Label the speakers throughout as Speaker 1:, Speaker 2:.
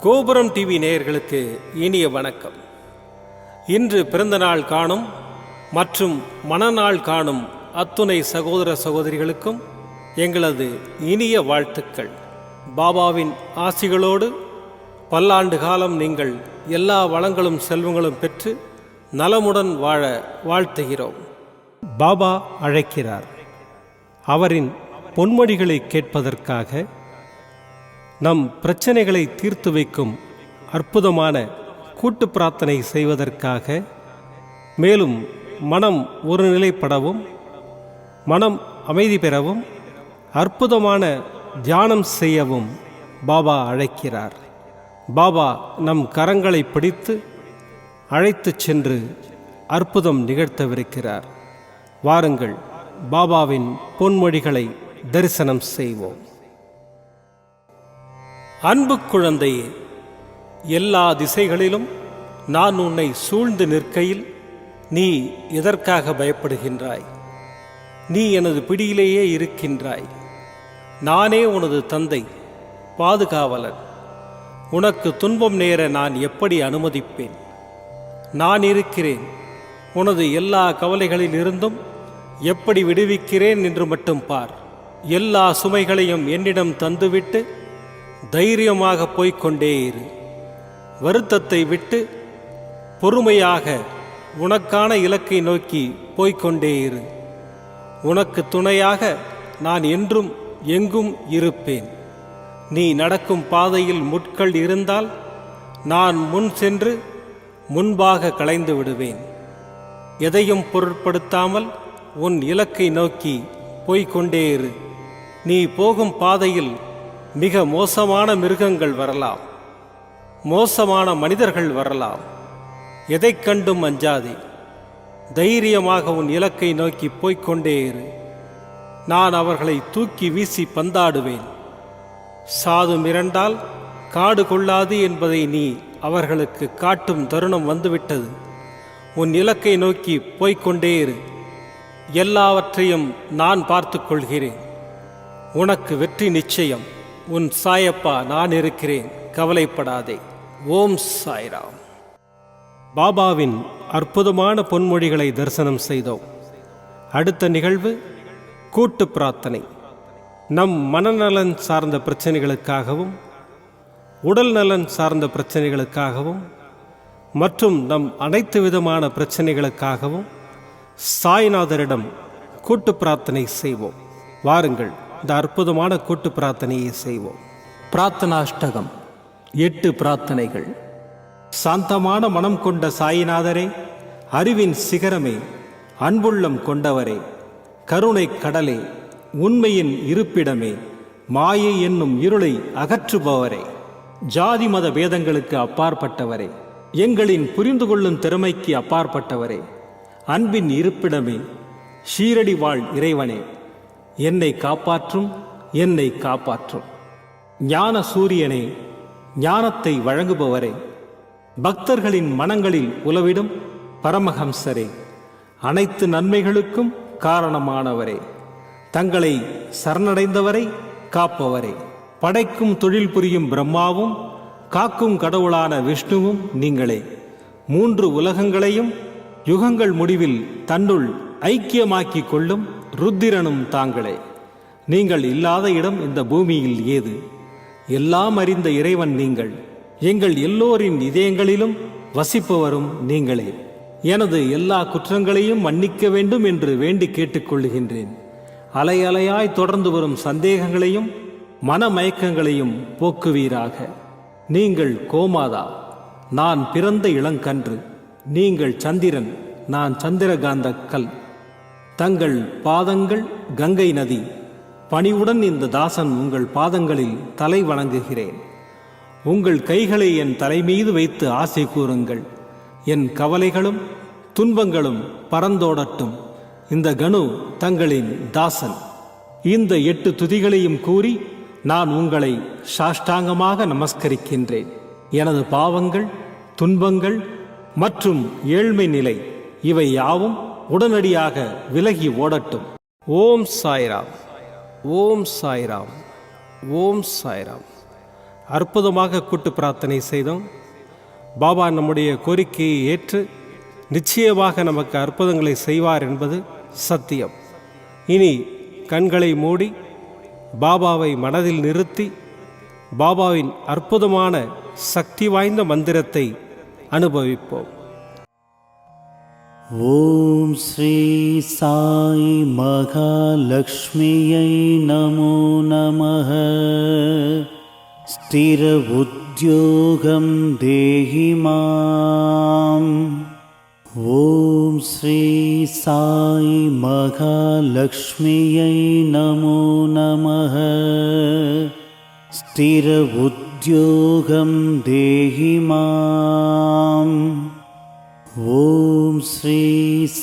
Speaker 1: கோபுரம் டிவி நேயர்களுக்கு இனிய வணக்கம். இன்று பிறந்தநாள் காணும் மற்றும் மணநாள் காணும் அத்துணை சகோதர சகோதரிகளுக்கும் எங்களது இனிய வாழ்த்துக்கள். பாபாவின் ஆசிகளோடு பல்லாண்டு காலம் நீங்கள் எல்லா வளங்களும் செல்வங்களும் பெற்று நலமுடன் வாழ வாழ்த்துகிறோம். பாபா அழைக்கிறார். அவரின் பொன்மொழிகளை கேட்பதற்காக, நம் பிரச்சனைகளை தீர்த்து வைக்கும் அற்புதமான கூட்டு பிரார்த்தனை செய்வதற்காக, மேலும் மனம் ஒருநிலைப்படவும் மனம் அமைதி பெறவும் அற்புதமான தியானம் செய்யவும் பாபா அழைக்கிறார். பாபா நம் கரங்களை பிடித்து அழைத்துச் சென்று அற்புதம் நிகழ்த்தவிருக்கிறார். வாருங்கள், பாபாவின் பொன்மொழிகளை தரிசனம் செய்வோம். அன்பு குழந்தையே, எல்லா திசைகளிலும் நான் உன்னை சூழ்ந்து நிற்கையில் நீ எதற்காக பயப்படுகின்றாய்? நீ எனது பிடியிலேயே இருக்கின்றாய். நானே உனது தந்தை, பாதுகாவலன். உனக்கு துன்பம் நேர நான் எப்படி அனுமதிப்பேன்? நான் இருக்கிறேன். உனது எல்லா கவலைகளிலிருந்தும் எப்படி விடுவிக்கிறேன் என்று மட்டும் பார். எல்லா சுமைகளையும் என்னிடம் தந்துவிட்டு தைரியமாக போய்கொண்டே இரு. வருத்தத்தை விட்டு பொறுமையாக உனக்கான இலக்கை நோக்கி போய்கொண்டே இரு. உனக்கு துணையாக நான் என்றும் எங்கும் இருப்பேன். நீ நடக்கும் பாதையில் முட்கள் இருந்தால் நான் முன் சென்று முன்பாக களைந்து விடுவேன். எதையும் பொருட்படுத்தாமல் உன் இலக்கை நோக்கி போய்கொண்டே இரு. நீ போகும் பாதையில் மிக மோசமான மிருகங்கள் வரலாம், மோசமான மனிதர்கள் வரலாம். எதைக் கண்டும் அஞ்சாதே. தைரியமாக உன் இலக்கை நோக்கி போய்கொண்டே இரு. நான் அவர்களை தூக்கி வீசி பந்தாடுவேன். சாது மிரண்டால் காடு கொள்ளாது என்பதை நீ அவர்களுக்கு காட்டும் தருணம் வந்துவிட்டது. உன் இலக்கை நோக்கி போய்கொண்டே இரு. எல்லாவற்றையும் நான் பார்த்து கொள்கிறேன். உனக்கு வெற்றி நிச்சயம். உன் சாயப்பா நான் இருக்கிறேன், கவலைப்படாதே. ஓம் சாய்ராம். பாபாவின் அற்புதமான பொன்மொழிகளை தரிசனம் செய்தோம். அடுத்த நிகழ்வு கூட்டு பிரார்த்தனை. நம் மனநலன் சார்ந்த பிரச்சனைகளுக்காகவும் உடல் நலன் சார்ந்த பிரச்சனைகளுக்காகவும் மற்றும் நம் அனைத்து விதமான பிரச்சனைகளுக்காகவும் சாய்நாதரிடம் கூட்டு பிரார்த்தனை செய்வோம். வாருங்கள், இந்த அற்புதமான கூட்டு பிரார்த்தனையை செய்வோம். பிரார்த்தனாஷ்டகம். 8 பிரார்த்தனைகள். சாந்தமான மனம் கொண்ட சாயிநாதரே, அறிவின் சிகரமே, அன்புள்ளம் கொண்டவரே, கருணை கடலே, உண்மையின் இருப்பிடமே, மாயை என்னும் இருளை அகற்றுபவரே, ஜாதி மத பேதங்களுக்கு அப்பாற்பட்டவரே, எங்களின் புரிந்து கொள்ளும் திறமைக்கு அப்பாற்பட்டவரே, அன்பின் இருப்பிடமே, ஷீரடி வாழ் இறைவனே, என்னை காப்பாற்றும், என்னை காப்பாற்றும். ஞான சூரியனே, ஞானத்தை வழங்குபவரே, பக்தர்களின் மனங்களில் உலவிடும் பரமஹம்சரே, அனைத்து நன்மைகளுக்கும் காரணமானவரே, தங்களை சரணடைந்தவரை காப்பவரே, படைக்கும் தொழில் புரியும் பிரம்மாவும் காக்கும் கடவுளான விஷ்ணுவும் நீங்களே. 3 உலகங்களையும் யுகங்கள் முடிவில் தன்னுள் ஐக்கியமாக்கிக் கொள்ளும் ருத்திரனும் தாங்களே. நீங்கள் இல்லாத இடம் இந்த பூமியில் ஏது? எல்லாம் அறிந்த இறைவன் நீங்கள். எங்கள் எல்லோரின் இதயங்களிலும் வசிப்பவரும் நீங்களே. எனது எல்லா குற்றங்களையும் மன்னிக்க வேண்டும் என்று வேண்டி கேட்டுக்கொள்ளுகின்றேன். அலை அலையாய் தொடர்ந்து வரும் சந்தேகங்களையும் மனமயக்கங்களையும் போக்குவீராக. நீங்கள் கோமாதா, நான் பிறந்த இளங்கன்று. நீங்கள் சந்திரன், நான் சந்திரகாந்த கல். தங்கள் பாதங்கள் கங்கை நதி. பணிவுடன் இந்த தாசன் உங்கள் பாதங்களில் தலை வணங்குகிறேன். உங்கள் கைகளை என் தலைமீது வைத்து ஆசை கூறுங்கள். என் கவலைகளும் துன்பங்களும் பறந்தோடட்டும். இந்த கணு தங்களின் தாசன். இந்த 8 துதிகளையும் கூறி நான் உங்களை சாஷ்டாங்கமாக நமஸ்கரிக்கின்றேன். எனது பாவங்கள், துன்பங்கள் மற்றும் ஏழ்மை நிலை இவை யாவும் உடனடியாக விலகி ஓடட்டும். ஓம் சாய்ராம், ஓம் சாய்ராம், ஓம் சாய்ராம். அற்புதமாக கூட்டு பிரார்த்தனை செய்தோம். பாபா நம்முடைய கோரிக்கையை ஏற்று நிச்சயமாக நமக்கு அற்புதங்களை செய்வார் என்பது சத்தியம். இனி கண்களை மூடி பாபாவை மனதில் நிறுத்தி பாபாவின் அற்புதமான சக்தி வாய்ந்த மந்திரத்தை அனுபவிப்போம்.
Speaker 2: ஓம் ஸ்ரீ சாய் மகாலட்சுமியை நமோ நமः. ஸ்திர உத்யோகம் தேஹி மாம். ஓம் ஸ்ரீ சாய் மகாலட்சுமியை நமோ நமः. ஸ்திர உத்யோகம் தேஹி மாம். ஓம் ஸ்ரீ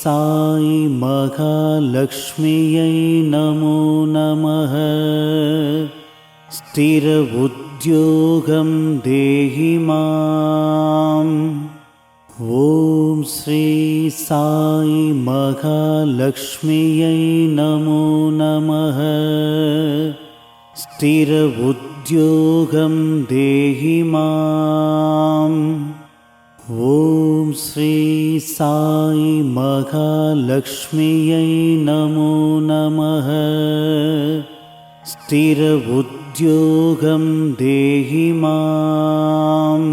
Speaker 2: சாய் மகாலட்சுமியை நமோ நமः. ஸ்திர உத்யோகம் தேஹி மாம். ஓம் ஸ்ரீ சாய் மகாலட்சுமியை நமோ நமः. ஸ்திர உத்யோகம் தேஹி மாம். ஓம் ஸ்ரீ சாய் மகாலட்சுமியை நமோ நமः. ஸ்திர உத்யோகம் தேஹி மாம்.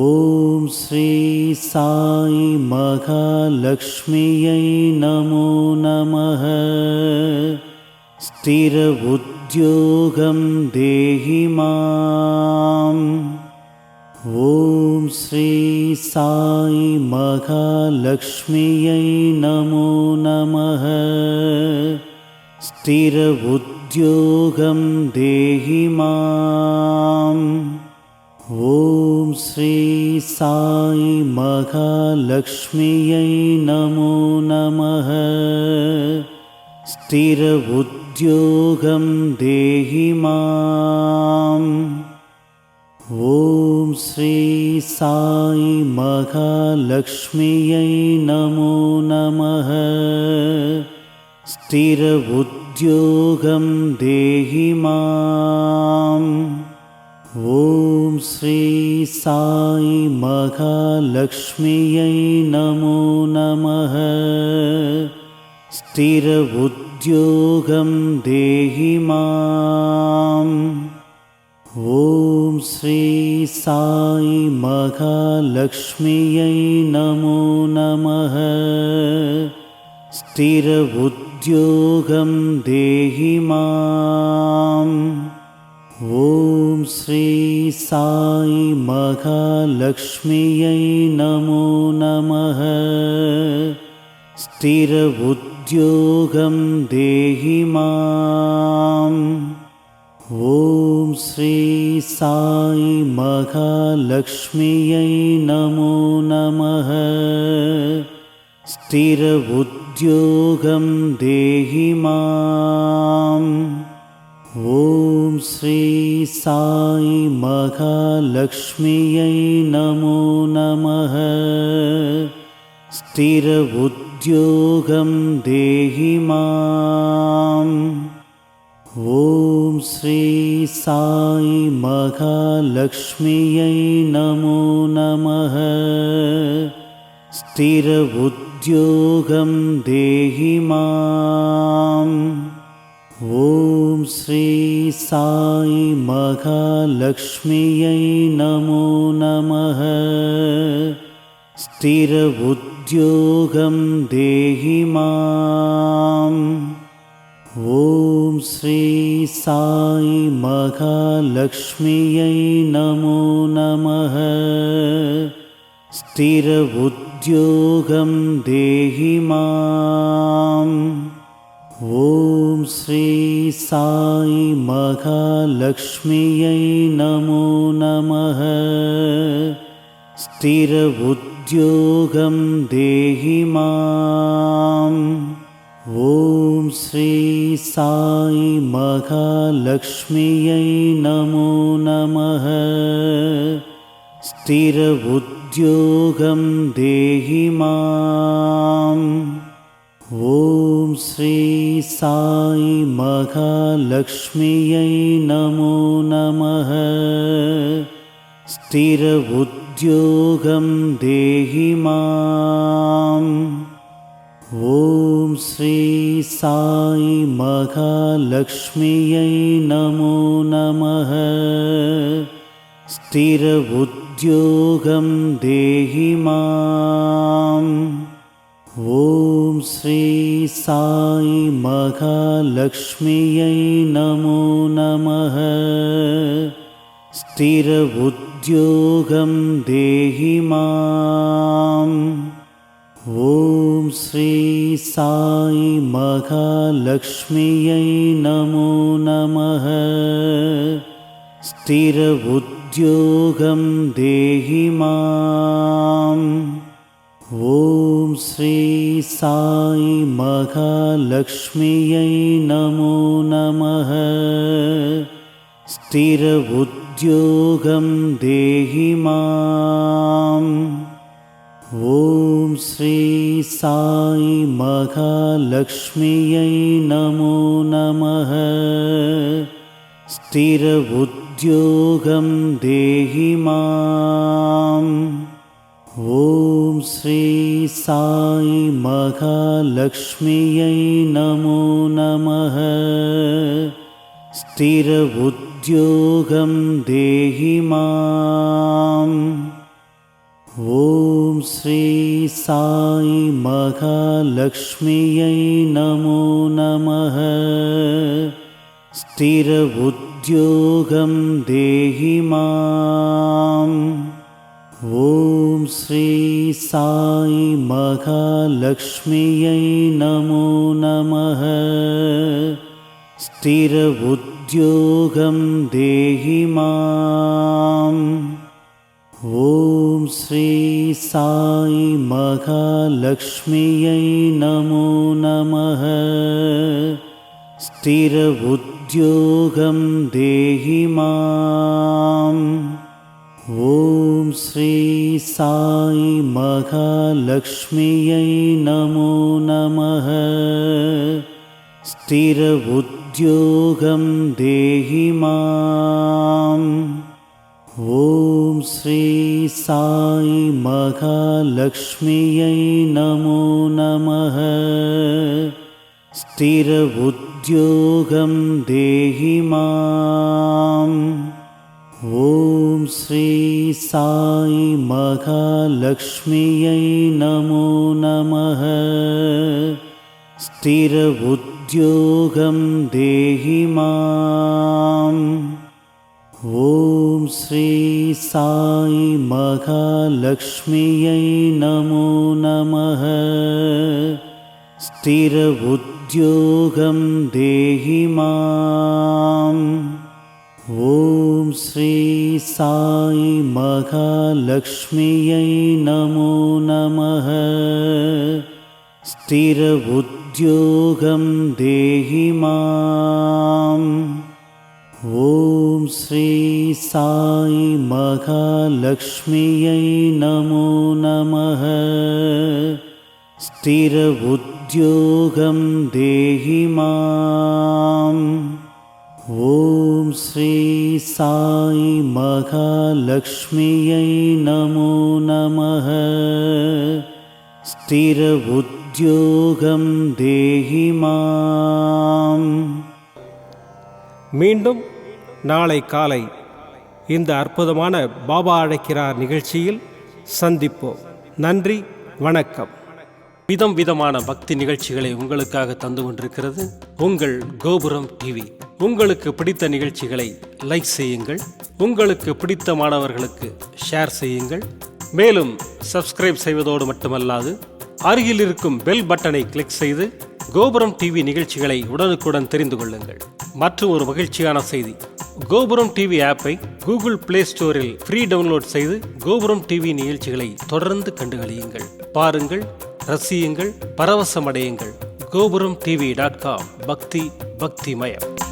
Speaker 2: ஓம் ஸ்ரீ சாய் மகாலட்சுமியை நமோ நமः. ஸ்திர உத்யோகம் தேஹி மாம். ஓம் ஸ்ரீ சாய் மகாலட்சுமியை நமோ நமः. ஸ்திர உத்யோகம் தேஹி மாம். ஓம் ஸ்ரீ சாய் மகாலட்சுமியை நமோ நமः. ஸ்திர உத்யோகம் தேஹி மாம். ஓம் ஸ்ரீ சாய் மகாலட்சுமியை நமோ நமः. ஸ்திர உத்யோகம் தேஹி மாம். ஓம் ஸ்ரீ சாய் மகாலட்சுமியை நமோ நமः. ஸ்திர உத்யோகம் தேஹி மாம். ஓம் ஸ்ரீ சாய் மகாலட்சுமியை நமோ நமः. ஸ்திர உத்யோகம் தேஹி மாம். ஓம் ஸ்ரீ சாய் மகாலட்சுமியை நமோ நமः. ஸ்திர உத்யோகம் தேஹி மாம். ஓம் ஸ்ரீ சாய் மகாலட்சுமியை நமோ நமः. ஸ்திர உத்யோகம் தேஹி மாம். ஓம் ஸ்ரீ சாய் மகாலட்சுமியை நமோ நமः. ஸ்திர உத்யோகம் தேஹி மாம். ஓம் ஸ்ரீ சாய் மகாலட்சுமியை நமோ நமः. ஸ்திர உத்யோகம் தேஹி மாம். ஓம் ஸ்ரீ சாய் மகாலட்சுமியை நமோ நமः. ஸ்திர உத்யோகம் தேஹி மாம். ஓம் ஸ்ரீ சாய் மகாலட்சுமியை நமோ நமः. ஸ்திர உத்யோகம் தேஹி மாம். ஓம் ஸ்ரீ சாய் மகாலட்சுமியை நமோ நமः. ஸ்திர உத்யோகம் தேஹி மாம். ஓம் ஸ்ரீ சாய் மகாலட்சுமியை நமோ நமः. ஸ்திர உத்யோகம் தேஹி மாம். ஓம் ஸ்ரீ சாய் மகாலட்சுமியை நமோ நமः. स्थिर उद्योगं देहि माम्। ॐ श्री साई महालक्ष्म्यै नमो नमः। स्थिर उद्योगं देहि माम्। ॐ श्री साई महालक्ष्म्यै नमो नमः। स्थिर उद्योगं देहि माम्। ॐ श्री साई महालक्ष्म्यै नमो नमः। स्थिर उद्योगं देहि माम्। ॐ श्री साई महालक्ष्म्यै नमो नमः। स्थिर उद्योगं देहि माम्। ॐ श्री साई महालक्ष्म्यै नमो नमः। स्थिर उद्योगं देहि माम्। ॐ श्री साई महालक्ष्म्यै नमो नमः। स्थिर उद्योगं देहि माम्। ॐ श्री साई महालक्ष्म्यै नमो नमः। स्थिर उद्योगं देहि माम्। ॐ श्री साई महालक्ष्म्यै नमो नमः। स्थिर उद्योगं देहि माम्। ॐ श्री साई महालक्ष्म्यै नमो नमः। स्थिर उद्योगं देहि माम्। ॐ श्री साई महालक्ष्म्यै नमो नमः। स्थिर उद्योगं देहि माम्। ॐ श्री साई महालक्ष्म्यै नमो नमः। स्थिर उद्योगं देहि माम्। ॐ श्री साई महालक्ष्म्यै नमो नमः। स्थिर उद्योगं देहि माम्। ॐ श्री साई महालक्ष्म्यै नमो नमः। स्थिर उद्योगं देहि माम्। ॐ श्री साई महालक्ष्म्यै नमो नमः। स्थिर उद्योगं देहि माम्। ॐ श्री साई महालक्ष्म्यै नमो नमः। स्थिर उद्योगं देहि माम्। ॐ श्री साई महालक्ष्म्यै नमो नमः। स्थिर उद्योगं देहि माम्।
Speaker 1: மீண்டும் நாளை காலை இந்த அற்புதமான பாபா அழைக்கிறார் நிகழ்ச்சியில் சந்திப்போம். நன்றி, வணக்கம். விதம் விதமான பக்தி நிகழ்ச்சிகளை உங்களுக்காக தந்து கொண்டிருக்கிறது உங்கள் கோபுரம் டிவி. உங்களுக்கு பிடித்த நிகழ்ச்சிகளை லைக் செய்யுங்கள், உங்களுக்கு பிடித்த மாணவர்களுக்கு ஷேர் செய்யுங்கள். மேலும் சப்ஸ்கிரைப் செய்வதோடு மட்டுமல்லாது அருகில் இருக்கும் பெல் பட்டனை கிளிக் செய்து கோபுரம் டிவி நிகழ்ச்சிகளை உடனுக்குடன் தெரிந்து கொள்ளுங்கள். மற்றும் ஒரு மகிழ்ச்சியான செய்தி, கோபுரம் டிவி ஆப்பை கூகுள் பிளே ஸ்டோரில் ஃப்ரீ டவுன்லோட் செய்து கோபுரம் டிவி நிகழ்ச்சிகளை தொடர்ந்து கண்டுகளியுங்கள். பாருங்கள், ரசியுங்கள், பரவசமடையுங்கள். gopuramtv.com. பக்தி பக்திமயம்.